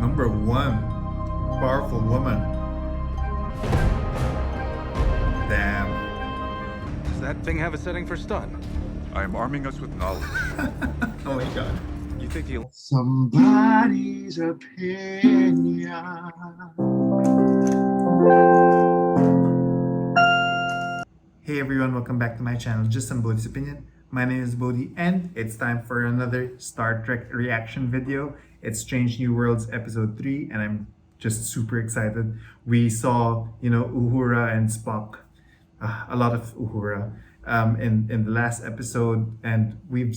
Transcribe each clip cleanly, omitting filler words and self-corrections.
Number one, powerful woman. Damn. Does that thing have a setting for stun? I am arming us with knowledge. Oh my god. You think he'll... Somebody's opinion. Hey everyone, welcome back to my channel, Just Some Bodhi's Opinion. My name is Bodhi and it's time for another Star Trek reaction video. It's Strange New Worlds episode 3 and I'm just super excited. We saw, Uhura and Spock, a lot of Uhura in the last episode, and we've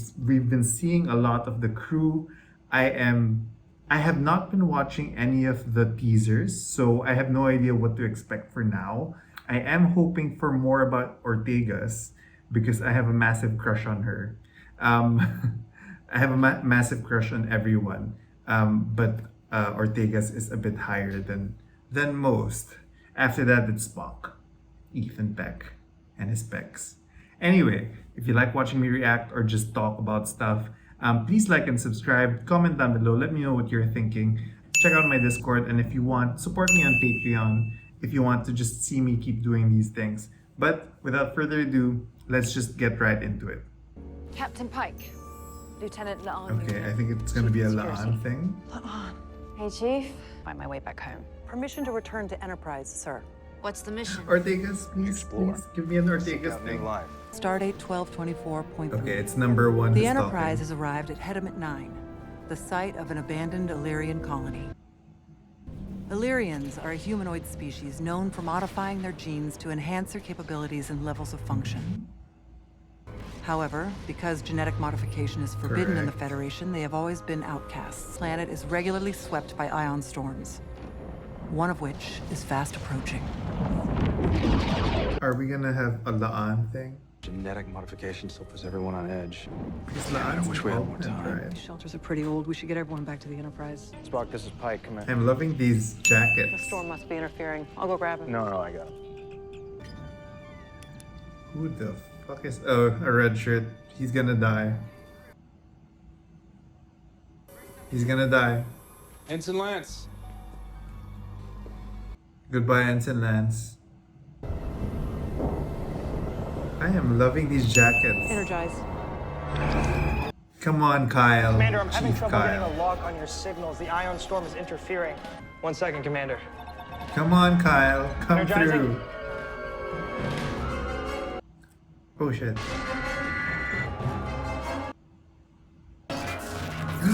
been seeing a lot of the crew. I have not been watching any of the teasers, so I have no idea what to expect for now. I am hoping for more about Ortegas because I have a massive crush on her. I have a massive crush on everyone, but Ortegas is a bit higher than most. After that, it's Spock, Ethan Peck, and his pecs. Anyway, if you like watching me react or just talk about stuff, please like and subscribe. Comment down below. Let me know what you're thinking. Check out my Discord, and if you want, support me on Patreon if you want to just see me keep doing these things. But without further ado, let's just get right into it. Captain Pike, Lieutenant Laan. Okay, I think it's going to be a Laan thing. Laan. Hey, Chief. Find my way back home. Permission to return to Enterprise, sir. What's the mission? Ortegas, please give me an Ortegas New thing. life. Stardate 1224.3. Okay, it's number one. The who's Enterprise talking. has arrived at Hediment 9, the site of an abandoned Illyrian colony. Illyrians are a humanoid species known for modifying their genes to enhance their capabilities and levels of function. However, because genetic modification is forbidden in the Correct. Federation, they have always been outcasts. The planet is regularly swept by ion storms, one of which is fast approaching. Are we gonna have a Laan thing? Genetic modification still puts everyone on edge. Because I Laan's wish we had more involved, time. right? These shelters are pretty old. We should get everyone back to the Enterprise. Spock, this is Pike. Come in. I'm loving these jackets. The storm must be interfering. I'll go grab him. No, I got it. Who the fuck is... Oh, a red shirt. He's gonna die. He's gonna die. Ensign Lance. Goodbye, Ensign Lance. I am loving these jackets. Energize. Come on, Kyle. Commander, I'm having Chief trouble Kyle. getting a lock on your signals. The ion storm is interfering. 1 second, Commander. Come on, Kyle. Come Energizing. through. Oh shit.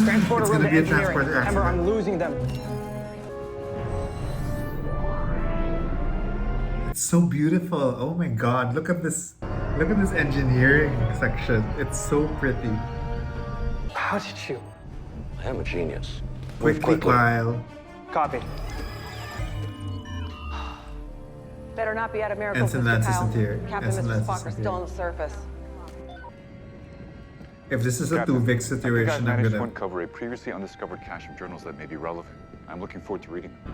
Transporter It's room gonna to be a engineering. transporter Remember, I'm accident. losing them. It's so beautiful. Oh my god. Look at this. Look at this engineering section. It's so pretty. How did you? I am a genius. Move Quickly, Kyle. Copy. Better not be out of miracles, Ensign Mr. Lance Kyle. isn't here. Captain Ensign and Lance Mr. Spock isn't are here. still on the surface. If this is a Captain, 2-Vic You guys situation, I'm managed to gonna... uncover a previously undiscovered cache of journals that may be relevant. I'm looking forward to reading them.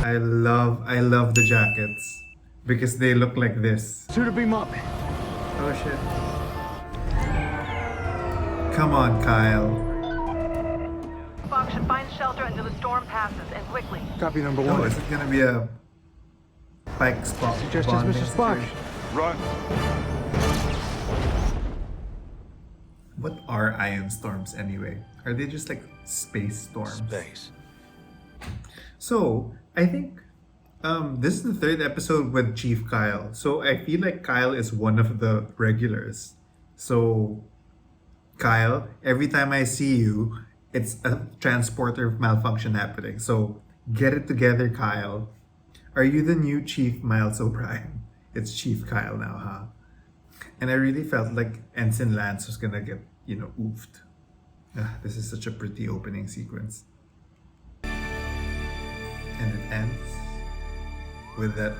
I love the jackets. Because they look like this. Suit beam up. Oh shit. Come on, Kyle. Spock should find shelter until the storm passes, and quickly. Copy number Oh, one. is it gonna be a Pike Spock? Suggestions, bonding Mr. Spock. situation? Run! What are ion storms anyway? Are they just like space storms? Space. So, I think this is the 3rd episode with Chief Kyle. So, I feel like Kyle is one of the regulars. So, Kyle, every time I see you, it's a transporter malfunction happening. So, get it together, Kyle. Are you the new Chief Miles O'Brien? It's Chief Kyle now, huh? And I really felt like Ensign Lance was gonna get, oofed. This is such a pretty opening sequence. And it ends with that.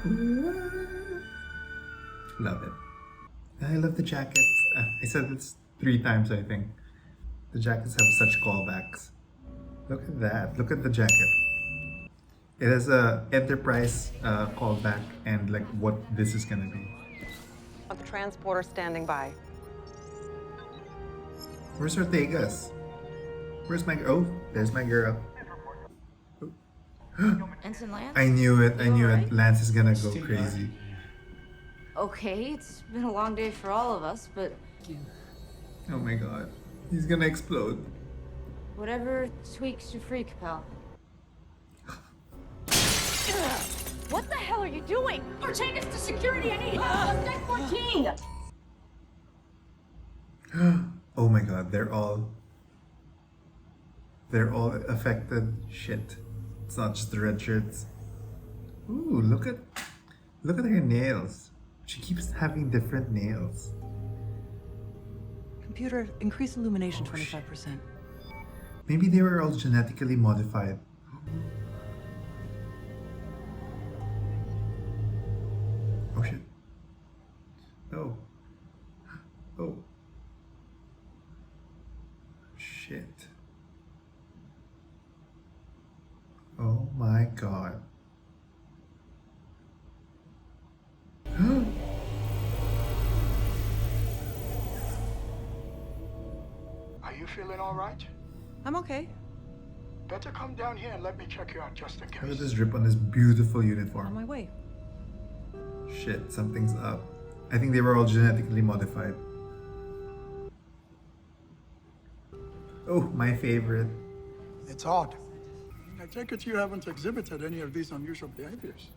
Love it. And I love the jackets. I said this 3 times, I think. The jackets have such callbacks. Look at that. Look at the jacket. It has a Enterprise callback and like what this is gonna be. The transporter standing by. Where's Ortegas? Where's my... Oh, there's my girl. Ensign Lance? I knew it. I You knew it. alright? Lance is gonna go crazy. Okay, it's been a long day for all of us, but Oh my god. He's gonna explode. whatever tweaks your freak, pal. What the hell are you doing? Ortega's to security. I need help. Deck 14. Oh my god, they're all affected. Shit. It's not just the red shirts. Ooh, look at her nails. She keeps having different nails. Computer, increase illumination Oh, shit. 25%. Maybe they were all genetically modified. Oh shit. Oh. Oh. Shit. Oh my god. Are you feeling all right? I'm okay. Better come down here and let me check you out just in Look at case. this drip on this beautiful On uniform. my way. Shit, something's up. I think they were all genetically modified. Oh, my favorite. It's odd. I take it you haven't exhibited any of these unusual behaviors.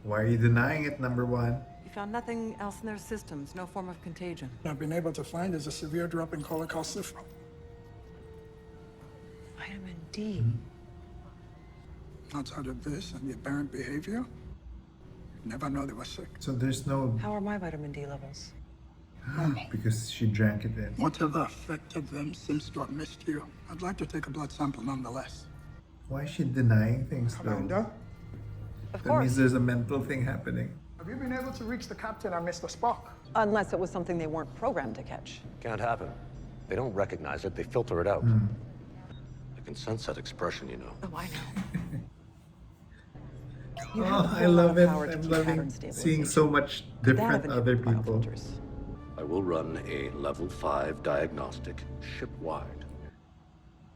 Why are you denying it, number one? We found nothing else in their systems, no form of contagion. I've been able to find is a severe drop in cholecalciferol. Vitamin D. Outside of this and the aberrant behavior, you'd never know they were sick. So there's no... How are my vitamin D levels? Because she drank it in. Whatever affected them seems to have missed you. I'd like to take a blood sample nonetheless. Why is she denying things though? Commander, Of That means course. there's a mental thing happening. have you been able to reach the captain and Mr. Spock? Unless it was something they weren't programmed to catch. Can't happen. They don't recognize it, they filter it out. I can sense that expression, you know. Oh, I know. Oh, have a I whole lot love of it. power to I'm keep loving pattern seeing stabilization. so much Could that have different other enabled people. biofilters? I will run a level 5 diagnostic ship-wide.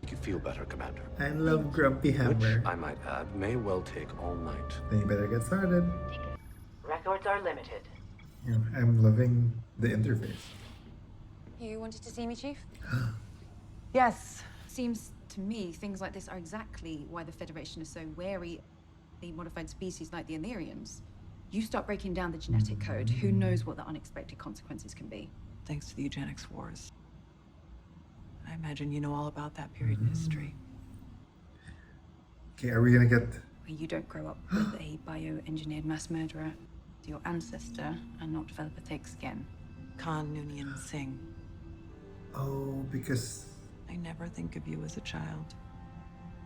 Make you feel better, Commander. I love Grumpy Which, Hammer. I might add, may well take all night. Then you better get started. Records are limited. Yeah, I'm loving the interface. You wanted to see me, Chief? Yes. Seems to me things like this are exactly why the Federation is so wary of the modified species like the Aetherians. You start breaking down the genetic code, who knows what the unexpected consequences can be. Thanks to the eugenics wars. I imagine you know all about that period in history. Okay, are we gonna get... Where you don't grow up with a bioengineered mass murderer, your ancestor, and not develop a thick skin. Khan Noonien Singh. Oh, because... I never think of you as a child.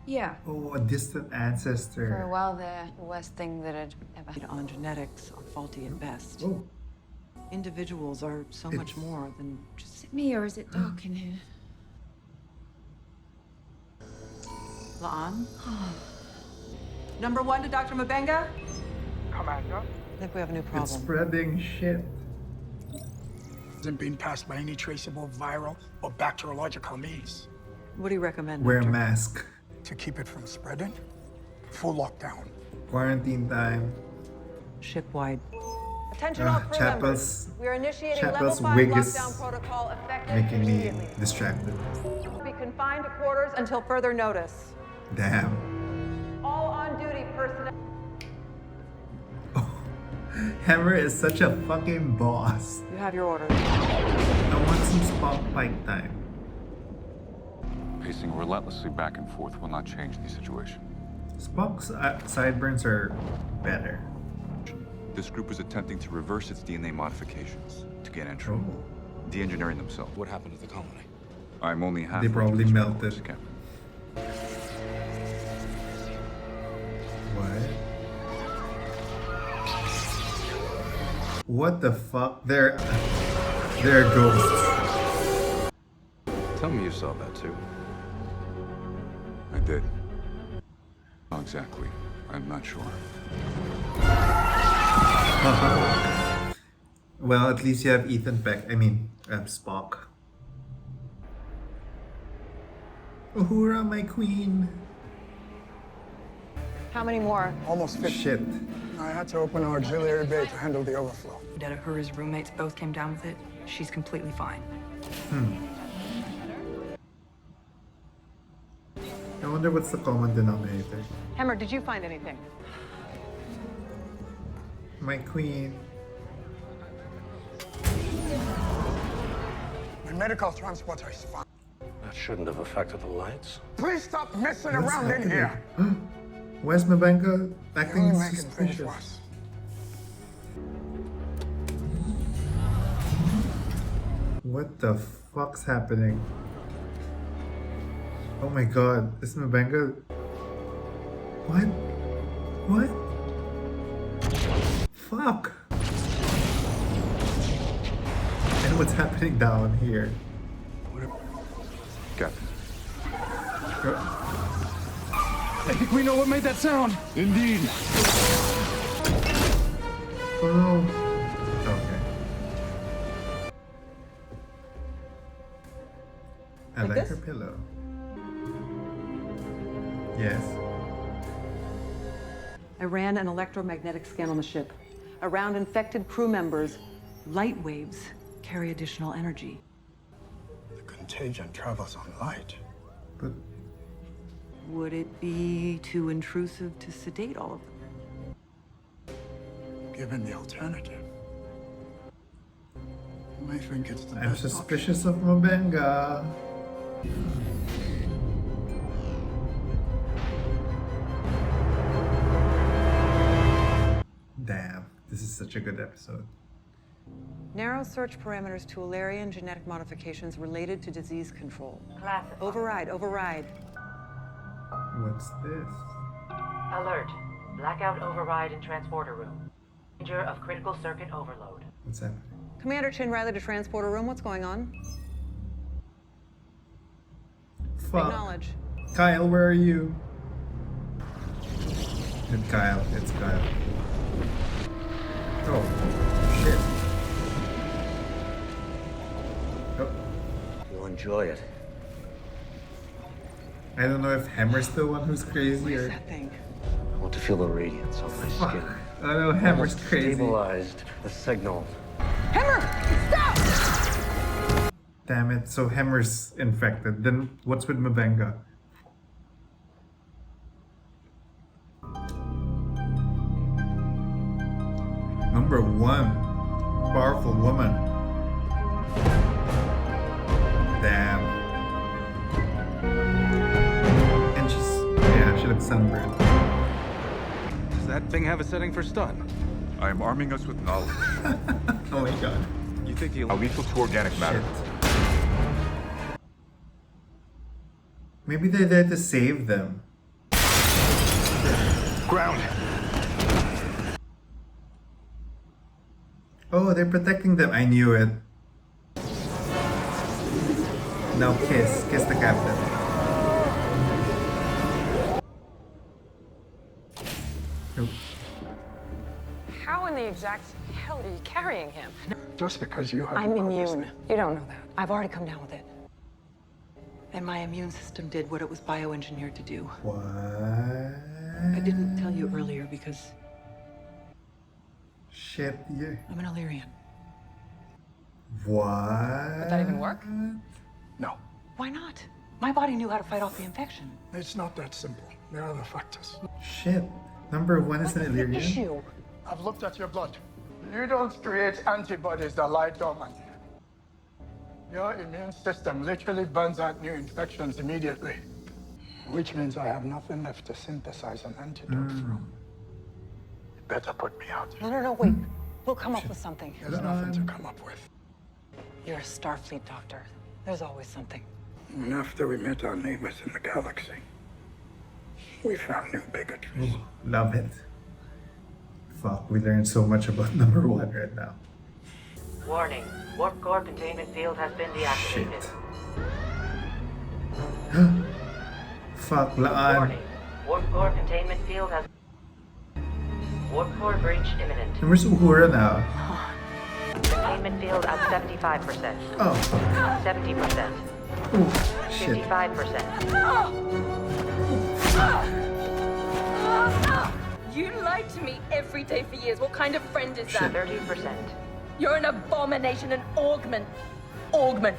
Yeah. Oh, a distant For a ancestor. while there, the worst thing that had ever happened. On genetics are faulty at best. Oh, Individuals are so much It's- more than just... Is it me or is it dark in here? La'an? Number 1 to Dr. Mabenga? Commander, I think we have a new it's problem. spreading shit. hasn't been passed by any traceable viral or bacteriological means. What do you recommend, Wear a Doctor? mask. To keep it from spreading, full lockdown. Quarantine time. Ship-wide. Attention all crew Chapel's... members. We are initiating Chapel's level 5 wig is lockdown protocol effective making me immediately. distracted. Be confined to quarters until further notice. Damn. All on-duty personnel. Hammer is such a fucking boss. You have your order. I want some Spock Pike time. Pacing relentlessly back and forth will not change the situation. Spock's sideburns are better. This group is attempting to reverse its DNA modifications to gain entry. Oh. De-engineering themselves. What happened to the colony? I'm only halfway probably through this melted. course, Captain. What? What the fuck? They're ghosts. Tell me you saw that too. I did. How exactly? I'm not sure. Well, at least you have Ethan Peck. I mean, Spock. Uhura, my queen. How many more? Almost 50. Shit. I had to open our auxiliary bay to handle the overflow. That Uhura's roommates both came down with it. She's completely fine. I wonder what's the common denominator. Hemmer, did you find anything? My queen. My medical transporter is fine. That shouldn't have affected the lights. Please stop messing What's around in here. Where's Mabenga You're acting only making things suspicious? worse. What the fuck's happening? Oh my god, is Mabenga... What? What? Fuck! And what's happening down here? Captain. I think we know what made that sound. Indeed. Oh no. Okay. I like this? her pillow. Yes. I ran an electromagnetic scan on the ship. Around infected crew members, light waves carry additional energy. The contagion travels on light. But Would it be too intrusive to sedate all of them? Given the alternative, I think it's the I'm best suspicious of Mabenga. Damn, this is such a good episode. Narrow search parameters to Alarian genetic modifications related to disease control. Classified. Override. What's this? Alert. Blackout override in transporter room. Danger of critical circuit overload. What's happening? Commander Chin Riley to transporter room. What's going on? Fuck. Acknowledge. Kyle, where are you? It's Kyle. It's Kyle. Oh, shit. Oh, You'll enjoy it. I don't know if Hammer's the one who's crazy What is or... that thing? I want to feel the radiance on my Fuck. skin. I don't know, Hammer's Almost crazy. Stabilized the signal. Hammer! Stop! Damn it, so Hammer's infected. Then what's with Mabenga? Number one. Powerful woman. Damn. And she looks sunburned. Does that thing have a setting for stun? I am arming us with knowledge. Oh my god. You think the Lethal to organic matter. Shit. Maybe they're there to save them. Ground. Oh, they're protecting them. I knew it. Now kiss. Kiss the captain. Nope. How in the exact hell are you carrying him? Just because you have... I'm immune. You don't know that. I've already come down with it. And my immune system did what it was bioengineered to do. What? I didn't tell you earlier because Shit, yeah. I'm an Illyrian. What? Would that even work? No, Why not? My body knew how to fight off the infection. it's not that simple. There are other factors. Shit. Number one is an The Illyrian. issue. I've looked at your blood. You don't create antibodies that lie dormant. Your immune system literally burns out new infections immediately. Which means I have nothing left to synthesize an antidote from. You better put me out. No, wait. We'll come up with something. There's nothing to come up with. You're a Starfleet doctor. There's always something. And after we met our neighbors in the galaxy, we found new bigotries. Love it. Fuck, we learned so much about number one right now. Warning. Warp core containment field has been deactivated. Shit. Fuck, Laan. Warning. Warp core containment field has... Warp core breach imminent. And where's Uhura now? Containment field at 75%. Oh, fuck. 70%. Shit. 55%. You lied to me every day for years. What kind of friend is that? 30%. You're an abomination, an augment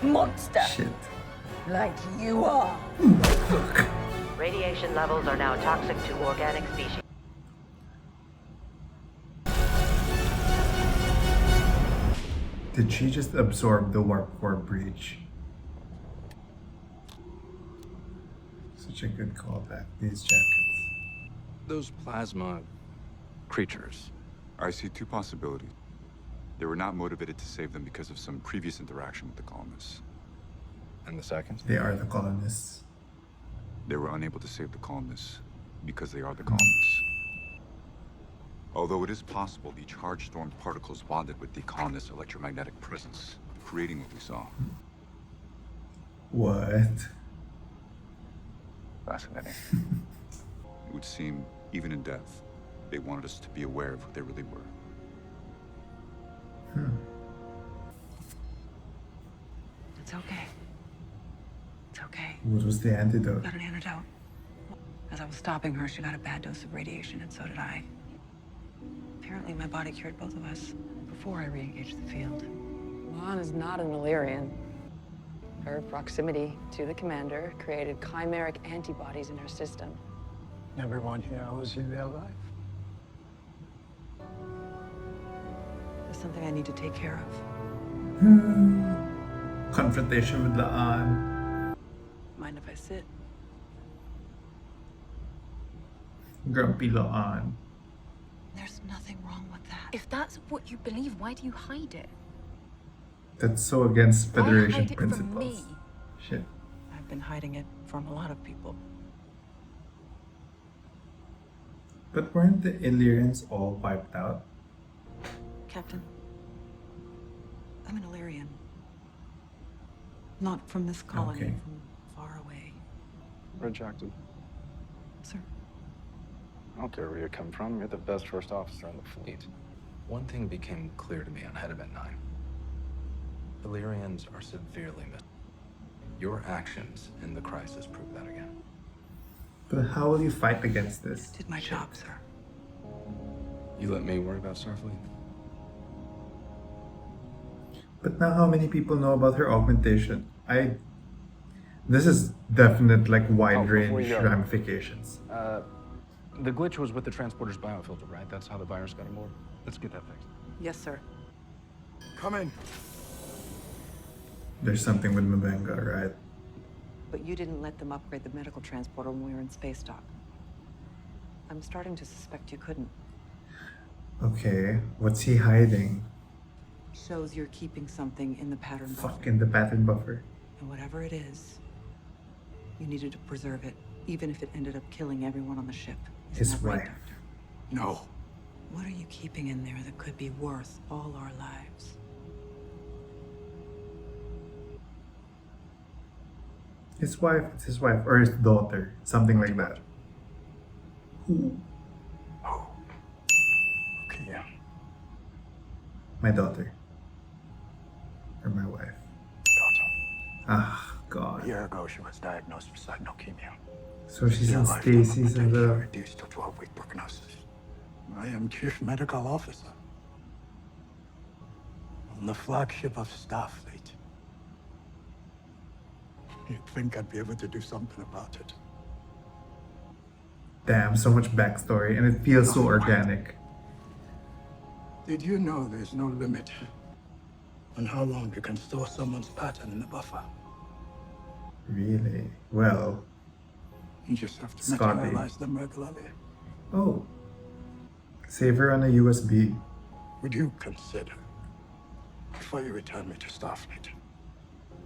monster. Shit. Like you are. Radiation levels are now toxic to organic species. Did she just absorb the warp core breach? Such a good callback. These jackets. Those plasma creatures. I see two possibilities. They were not motivated to save them because of some previous interaction with the colonists. And the second? They are the colonists. They were unable to save the colonists because they are the colonists. Although it is possible the charged storm particles bonded with the colonists' electromagnetic presence, creating what we saw. What? Fascinating. It would seem, even in death, they wanted us to be aware of who they really were. It's okay. It's okay. What was the antidote? Got an antidote. As I was stopping her, she got a bad dose of radiation, and so did I. Apparently, my body cured both of us before I re-engaged the field. Lon is not an Illyrian. Her proximity to the commander created chimeric antibodies in her system. Everyone here owes you their life. There's something I need to take care of. Confrontation with Laan. Mind if I sit? Grumpy Laan. There's nothing wrong with that. If that's what you believe, why do you hide it? That's so against Why Federation hide it from principles. me? Shit. I've been hiding it from a lot of people. But weren't the Illyrians all wiped out? Captain, I'm an Illyrian. Not from this colony, Okay. from far away. Rejected. Sir? I don't care where you come from. You're the best first officer in the fleet. One thing became clear to me on Hedabet 9. Illyrians are severely missed. Your actions in the crisis prove that again. But how will you fight against this? Did my job, sir. You let me worry about Starfleet? But now how many people know about her augmentation? This is definite like wide before range you go. ramifications. The glitch was with the transporter's biofilter, right? That's how the virus got aboard. Let's get that fixed. Yes, sir. Come in. There's something with Mabenga, right? But you didn't let them upgrade the medical transporter when we were in space dock. I'm starting to suspect you couldn't. Okay, what's he hiding? Shows you're keeping something in the pattern buffer. Fucking the pattern buffer. And whatever it is, you needed to preserve it, even if it ended up killing everyone on the ship. Isn't His that right, wife. Doctor? No. What are you keeping in there that could be worth all our lives? His wife, it's his wife, or his daughter, something like that. Who? Oh. Okay, yeah. My daughter. Or my wife. Daughter. Ah, A God. year ago, she was diagnosed with side leukemia. So she's Your in lifetime Stacy's and potential the... reduced to 12-week prognosis. I am Chief Medical Officer on the flagship of Starfleet. You'd think I'd be able to do something about it. Damn, so much backstory, and it feels so organic. Did you know there's no limit on how long you can store someone's pattern in the buffer? Really? Well, You just have to Scotty. materialize them regularly. Oh. Save her on a USB. Would you consider, before you return me to Starfleet,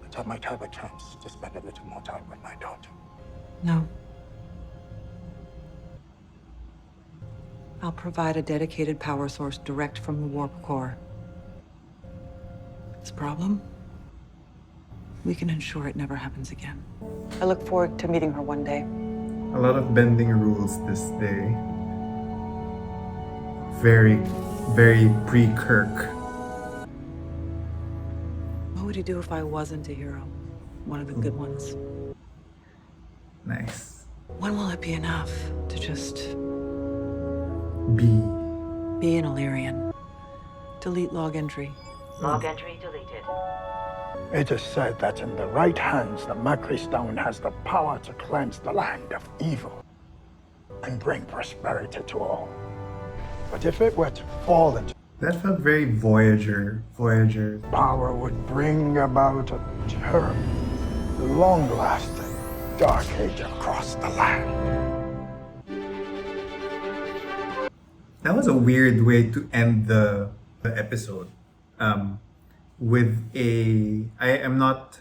that I might have a chance to spend a little more time with my daughter? No. I'll provide a dedicated power source direct from the warp core. This problem, we can ensure it never happens again. I look forward to meeting her one day. A lot of bending rules this day. Very, very pre-Kirk. What would you do if I wasn't a hero? one of the good ones. Nice. When will it be enough to just B. be an Illyrian? Delete log entry. Log entry deleted. It is said that in the right hands, the Mercury Stone has the power to cleanse the land of evil and bring prosperity to all. But if it were to fall into That felt very Voyager. power would bring about a terrible, long-lasting dark age across the land. That was a weird way to end the episode. With a I'm not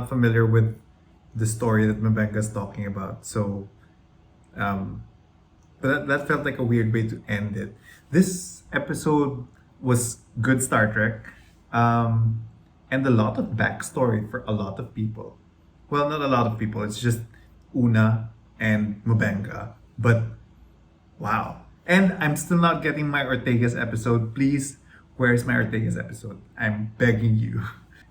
familiar with the story that Mabenga's talking about. So but that felt like a weird way to end it. This episode was good Star Trek. And a lot of backstory for a lot of people. Well, not a lot of people, it's just Una and Mabenga. But wow. And I'm still not getting my Ortega's episode. Please, where's my Ortega's episode? I'm begging you.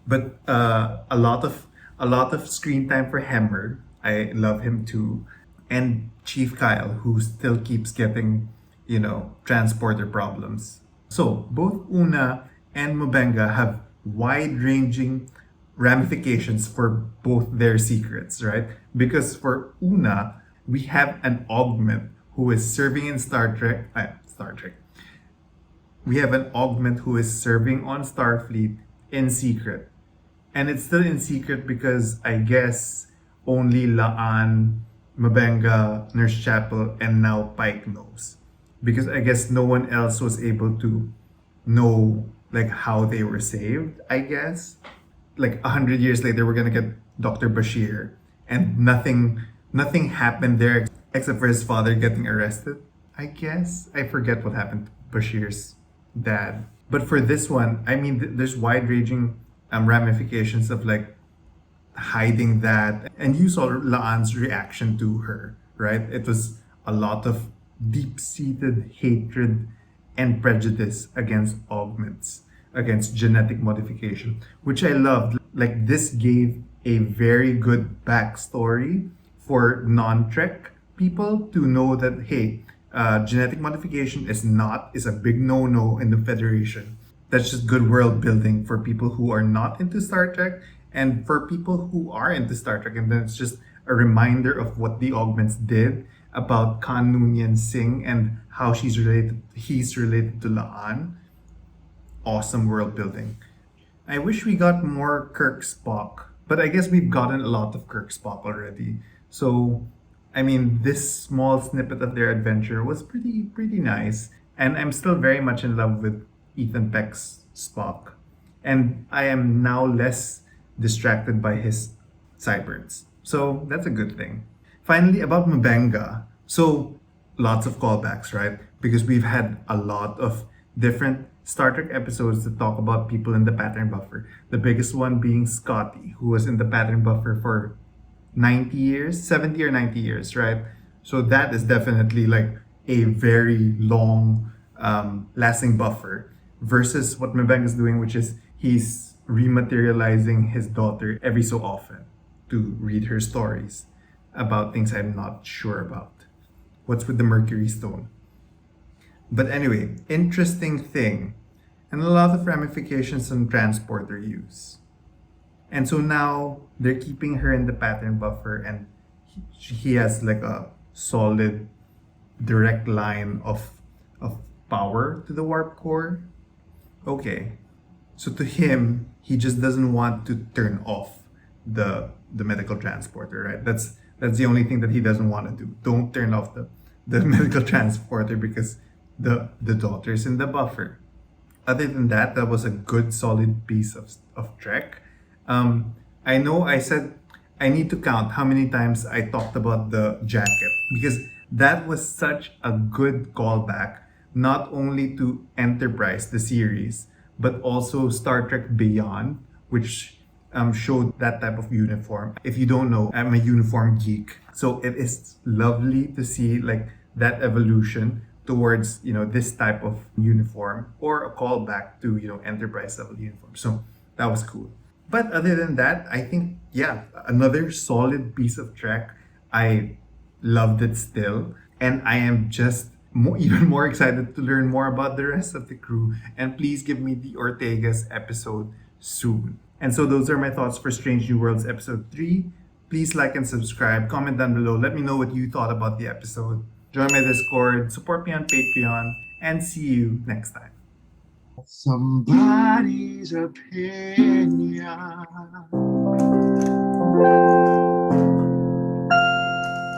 But a lot of screen time for Hemmer. I love him too. And Chief Kyle, who still keeps getting, transporter problems. So both Una and Mabenga have wide-ranging ramifications for both their secrets, right? Because for Una, we have an augment who is serving in Star Trek. We have an augment who is serving on Starfleet in secret. And it's still in secret because I guess only Laan, Mabenga, Nurse Chapel, and now Pike knows. Because I guess no one else was able to know how they were saved, I guess. 100 years later, we're gonna get Dr. Bashir, and nothing happened there except for his father getting arrested, I guess. I forget what happened to Bashir's dad. But for this one, I mean, there's wide-ranging ramifications of hiding that. And you saw Laan's reaction to her, right? It was a lot of deep-seated hatred and prejudice against augments, against genetic modification, which I loved. This gave a very good backstory for non-Trek people to know that, hey, genetic modification is a big no-no in the Federation. That's just good world building for people who are not into Star Trek and for people who are into Star Trek. And then it's just a reminder of what the augments did about Khan Noonien Singh and how he's related to Laan. Awesome world building. I wish we got more Kirk Spock, but I guess we've gotten a lot of Kirk Spock already. So, I mean, this small snippet of their adventure was pretty nice. And I'm still very much in love with Ethan Peck's Spock. And I am now less distracted by his sideburns. So that's a good thing. Finally, about Mabenga. So, lots of callbacks, right? Because we've had a lot of different Star Trek episodes that talk about people in the pattern buffer. The biggest one being Scotty, who was in the pattern buffer for 90 years, 70 or 90 years, right? So that is definitely a very long lasting buffer versus what Mabenga is doing, which is he's rematerializing his daughter every so often to read her stories about things I'm not sure about. What's with the Mercury Stone? But anyway, interesting thing, and a lot of ramifications on transporter use. And so now they're keeping her in the pattern buffer, and he has a solid direct line of power to the warp core. Okay. So to him, he just doesn't want to turn off the medical transporter, right? That's the only thing that he doesn't want to do. Don't turn off the medical transporter because the daughter's in the buffer. Other than that, that was a good solid piece of Trek. I know I said I need to count how many times I talked about the jacket because that was such a good callback, not only to Enterprise, the series, but also Star Trek Beyond, which showed that type of uniform. If you don't know, I'm a uniform geek. So it is lovely to see that evolution towards, this type of uniform or a callback to, Enterprise level uniform. So that was cool. But other than that, I think, yeah, another solid piece of Trek. I loved it still. And I am just even more excited to learn more about the rest of the crew. And please give me the Ortegas episode soon. And so those are my thoughts for Strange New Worlds episode 3. Please like and subscribe. Comment down below. Let me know what you thought about the episode. Join my Discord. Support me on Patreon. And see you next time. Somebody's opinion.